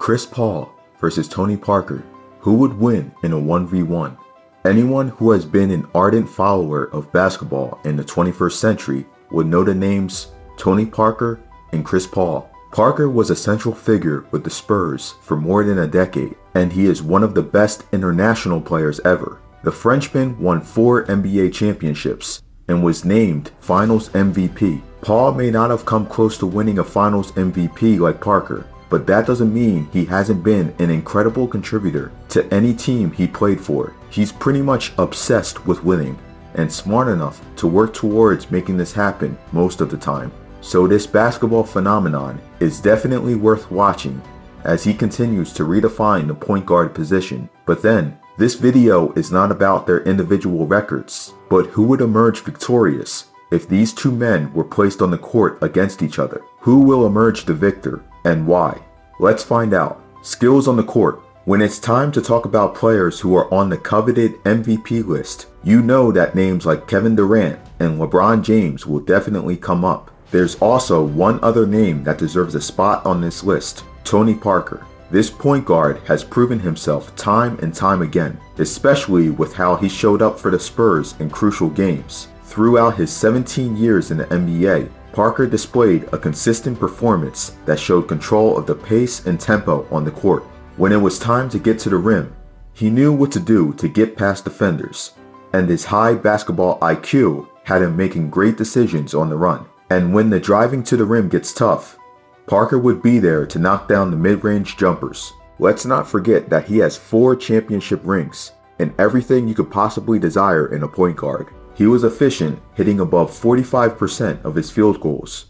Chris Paul versus Tony Parker. Who would win in a 1v1? Anyone who has been an ardent follower of basketball in the 21st century would know the names Tony Parker and Chris Paul. Parker was a central figure with the Spurs for more than a decade, and he is one of the best international players ever. The Frenchman won 4 NBA championships and was named Finals MVP. Paul may not have come close to winning a Finals MVP like Parker, but that doesn't mean he hasn't been an incredible contributor to any team he played for. He's pretty much obsessed with winning and smart enough to work towards making this happen most of the time. So this basketball phenomenon is definitely worth watching as he continues to redefine the point guard position. But then, this video is not about their individual records, but who would emerge victorious if these two men were placed on the court against each other. Who will emerge the victor and why? Let's find out. Skills on the court. When it's time to talk about players who are on the coveted MVP list, you know that names like Kevin Durant and LeBron James will definitely come up. There's also one other name that deserves a spot on this list, Tony Parker. This point guard has proven himself time and time again, especially with how he showed up for the Spurs in crucial games. Throughout his 17 years in the NBA, Parker displayed a consistent performance that showed control of the pace and tempo on the court. When it was time to get to the rim, he knew what to do to get past defenders, and his high basketball IQ had him making great decisions on the run. And when the driving to the rim gets tough, Parker would be there to knock down the mid-range jumpers. Let's not forget that he has 4 championship rings and everything you could possibly desire in a point guard. He was efficient, hitting above 45% of his field goals.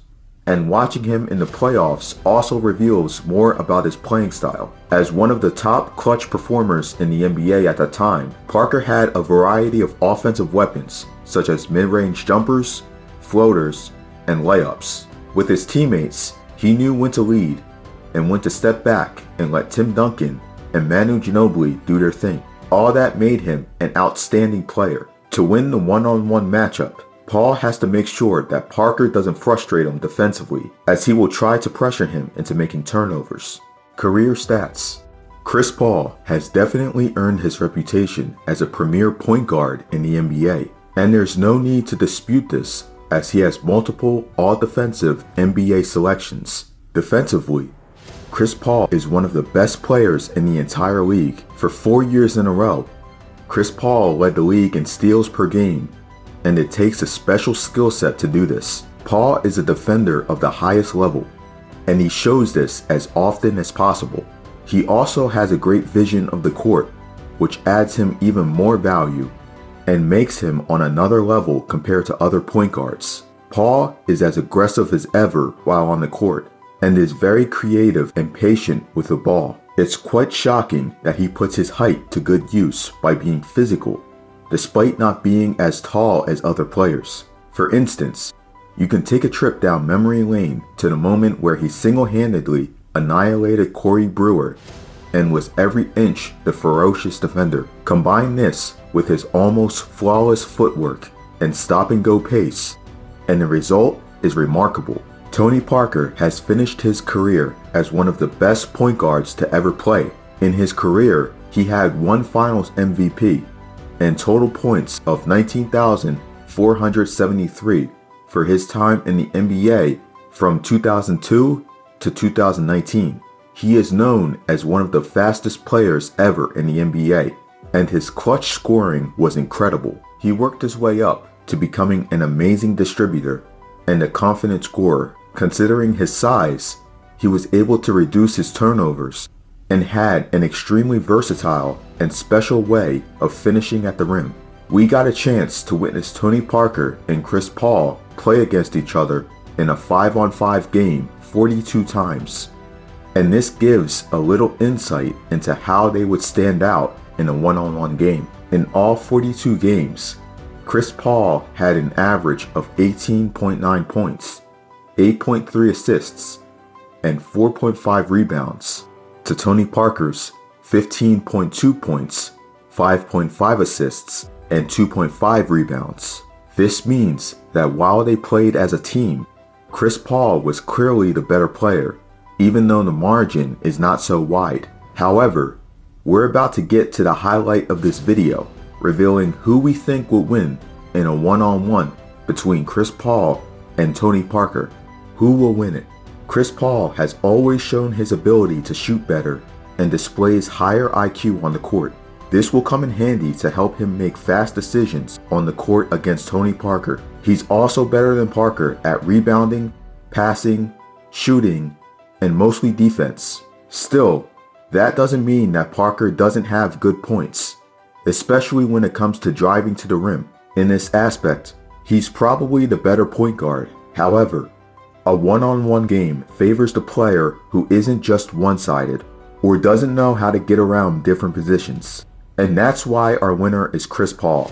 And watching him in the playoffs also reveals more about his playing style. As one of the top clutch performers in the NBA at the time, Parker had a variety of offensive weapons, such as mid-range jumpers, floaters, and layups. With his teammates, he knew when to lead and when to step back and let Tim Duncan and Manu Ginobili do their thing. All that made him an outstanding player. To win the one-on-one matchup, Paul has to make sure that Parker doesn't frustrate him defensively, as he will try to pressure him into making turnovers. Career stats. Chris Paul has definitely earned his reputation as a premier point guard in the NBA, and there's no need to dispute this as he has multiple all-defensive NBA selections. Defensively, Chris Paul is one of the best players in the entire league. For 4 years in a row, Chris Paul led the league in steals per game, and it takes a special skill set to do this. Paul is a defender of the highest level, and he shows this as often as possible. He also has a great vision of the court, which adds him even more value and makes him on another level compared to other point guards. Paul is as aggressive as ever while on the court, and is very creative and patient with the ball. It's quite shocking that he puts his height to good use by being physical, despite not being as tall as other players. For instance, you can take a trip down memory lane to the moment where he single-handedly annihilated Corey Brewer and was every inch the ferocious defender. Combine this with his almost flawless footwork and stop-and-go pace, and the result is remarkable. Tony Parker has finished his career as one of the best point guards to ever play. In his career, he had 1 Finals MVP and total points of 19,473 for his time in the NBA from 2002 to 2019. He is known as one of the fastest players ever in the NBA, and his clutch scoring was incredible. He worked his way up to becoming an amazing distributor and a confident scorer. Considering his size, he was able to reduce his turnovers and had an extremely versatile and special way of finishing at the rim. We got a chance to witness Tony Parker and Chris Paul play against each other in a 5-on-5 game 42 times. And this gives a little insight into how they would stand out in a one-on-one game. In all 42 games, Chris Paul had an average of 18.9 points, 8.3 assists, and 4.5 rebounds, to Tony Parker's 15.2 points, 5.5 assists, and 2.5 rebounds. This means that while they played as a team, Chris Paul was clearly the better player, even though the margin is not so wide. However, we're about to get to the highlight of this video, revealing who we think will win in a one-on-one between Chris Paul and Tony Parker. Who will win it? Chris Paul has always shown his ability to shoot better and displays higher IQ on the court. This will come in handy to help him make fast decisions on the court against Tony Parker. He's also better than Parker at rebounding, passing, shooting, and mostly defense. Still, that doesn't mean that Parker doesn't have good points, especially when it comes to driving to the rim. In this aspect, he's probably the better point guard. However, a one-on-one game favors the player who isn't just one-sided or doesn't know how to get around different positions. And that's why our winner is Chris Paul,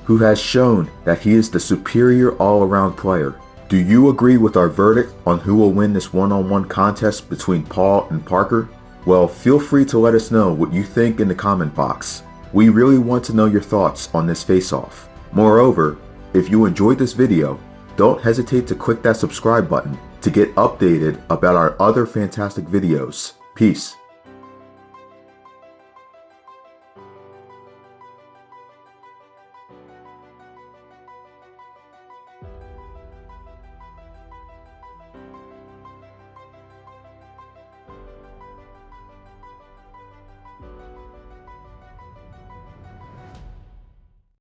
who has shown that he is the superior all-around player. Do you agree with our verdict on who will win this one-on-one contest between Paul and Parker? Well, feel free to let us know what you think in the comment box. We really want to know your thoughts on this face-off. Moreover, if you enjoyed this video, don't hesitate to click that subscribe button to get updated about our other fantastic videos. Peace.